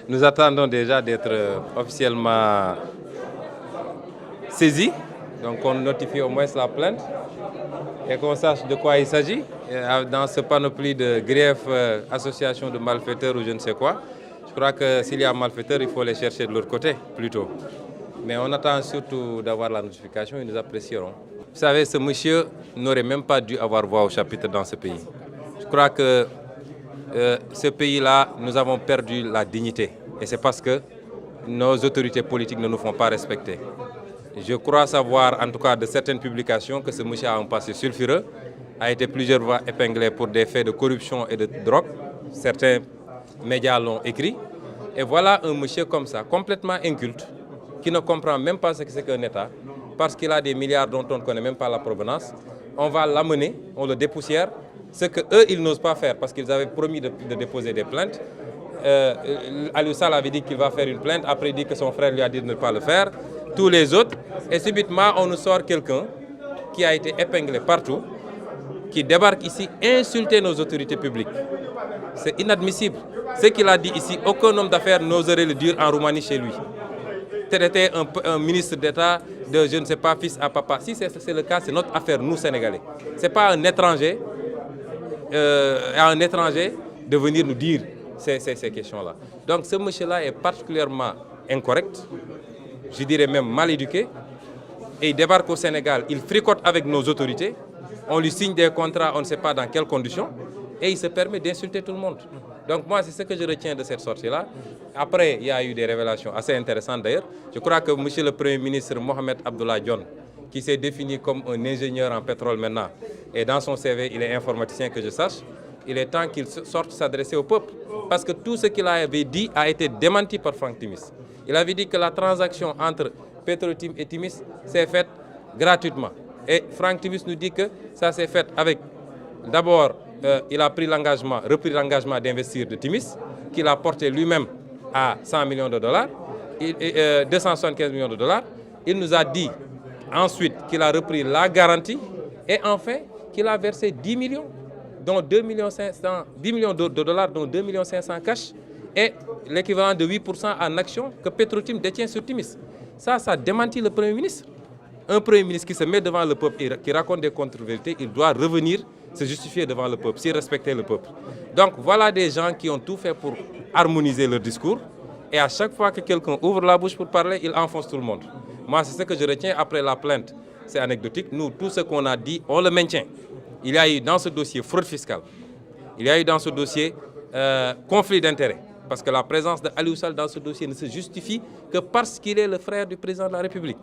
Nous attendons déjà d'être officiellement saisis. Donc on notifie au moins la plainte et qu'on sache de quoi il s'agit. Dans ce panoplie de griefs, association de malfaiteurs ou je ne sais quoi, je crois que s'il y a malfaiteurs, il faut les chercher de l'autre côté plutôt. Mais on attend surtout d'avoir la notification et nous apprécierons. Vous savez, ce monsieur n'aurait même pas dû avoir voix au chapitre dans ce pays. Je crois que ce pays-là, nous avons perdu la dignité. Et c'est parce que nos autorités politiques ne nous font pas respecter. Je crois savoir, en tout cas de certaines publications, que ce monsieur a un passé sulfureux, a été plusieurs fois épinglé pour des faits de corruption et de drogue. Certains médias l'ont écrit. Et voilà un monsieur comme ça, complètement inculte, qui ne comprend même pas ce que c'est qu'un État, parce qu'il a des milliards dont on ne connaît même pas la provenance. On va l'amener, on le dépoussière, ce qu'eux, ils n'osent pas faire, parce qu'ils avaient promis de déposer des plaintes. Aliou Sall avait dit qu'il va faire une plainte, après il dit que son frère lui a dit de ne pas le faire, tous les autres, et subitement on nous sort quelqu'un qui a été épinglé partout, qui débarque ici insulter nos autorités publiques. C'est inadmissible. Ce qu'il a dit ici, aucun homme d'affaires n'oserait le dire en Roumanie chez lui. Traiter un ministre d'État de, je ne sais pas, fils à papa. Si c'est le cas, c'est notre affaire, nous, Sénégalais. Ce n'est pas à un étranger de venir nous dire ces questions-là. Donc ce monsieur-là est particulièrement incorrect, je dirais même mal éduqué, et il débarque au Sénégal, il fricote avec nos autorités, on lui signe des contrats, on ne sait pas dans quelles conditions, et il se permet d'insulter tout le monde. Donc moi, c'est ce que je retiens de cette sortie-là. Après, il y a eu des révélations assez intéressantes d'ailleurs. Je crois que M. le Premier ministre Mohamed Abdullah Dionne, qui s'est défini comme un ingénieur en pétrole maintenant, et dans son CV, il est informaticien que je sache, il est temps qu'il sorte s'adresser au peuple. Parce que tout ce qu'il avait dit a été démenti par Franck Timis. Il avait dit que la transaction entre Petrotim et Timis s'est faite gratuitement. Et Franck Timis nous dit que ça s'est fait avec, d'abord, il a pris l'engagement, repris l'engagement d'investir de Timis, qu'il a porté lui-même à 100 millions de dollars, 275 millions de dollars. Il nous a dit ensuite qu'il a repris la garantie et enfin qu'il a versé 10 millions, dont 10 millions de dollars, dont 2 millions 500 cash et l'équivalent de 8% en actions que Petrotim détient sur Timis. Ça démentit le Premier ministre. Un Premier ministre qui se met devant le peuple et qui raconte des contre-vérités, il doit revenir se justifier devant le peuple, si respecter le peuple. Donc voilà des gens qui ont tout fait pour harmoniser leur discours. Et à chaque fois que quelqu'un ouvre la bouche pour parler, il enfonce tout le monde. Moi, c'est ce que je retiens après la plainte. C'est anecdotique. Nous, tout ce qu'on a dit, on le maintient. Il y a eu dans ce dossier fraude fiscale. Il y a eu dans ce dossier conflit d'intérêts. Parce que la présence d'Aliou Sall dans ce dossier ne se justifie que parce qu'il est le frère du président de la République.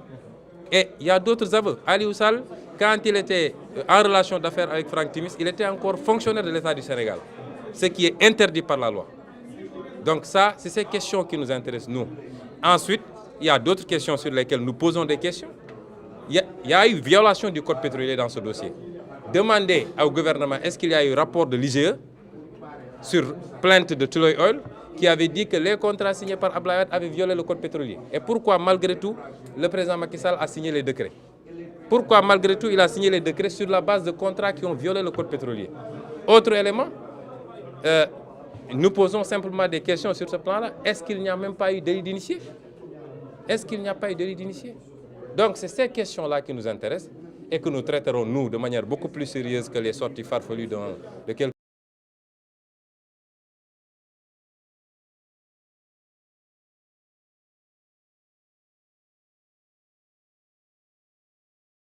Et il y a d'autres aveux. Aliou Sall, quand il était en relation d'affaires avec Franck Timis, il était encore fonctionnaire de l'État du Sénégal, ce qui est interdit par la loi. Donc ça, c'est ces questions qui nous intéressent, nous. Ensuite, il y a d'autres questions sur lesquelles nous posons des questions. Il y a eu violation du code pétrolier dans ce dossier. Demandez au gouvernement, est-ce qu'il y a eu rapport de l'IGE sur plainte de Tullow Oil qui avait dit que les contrats signés par Abdoulaye Wade avaient violé le code pétrolier. Et pourquoi, malgré tout, le président Macky Sall a signé les décrets? Pourquoi, malgré tout, il a signé les décrets sur la base de contrats qui ont violé le code pétrolier? Autre élément, nous posons simplement des questions sur ce plan-là. Est-ce qu'il n'y a même pas eu délit d'initié? Est-ce qu'il n'y a pas eu délit d'initié? Donc, c'est ces questions-là qui nous intéressent et que nous traiterons, nous, de manière beaucoup plus sérieuse que les sorties farfelues de quelqu'un.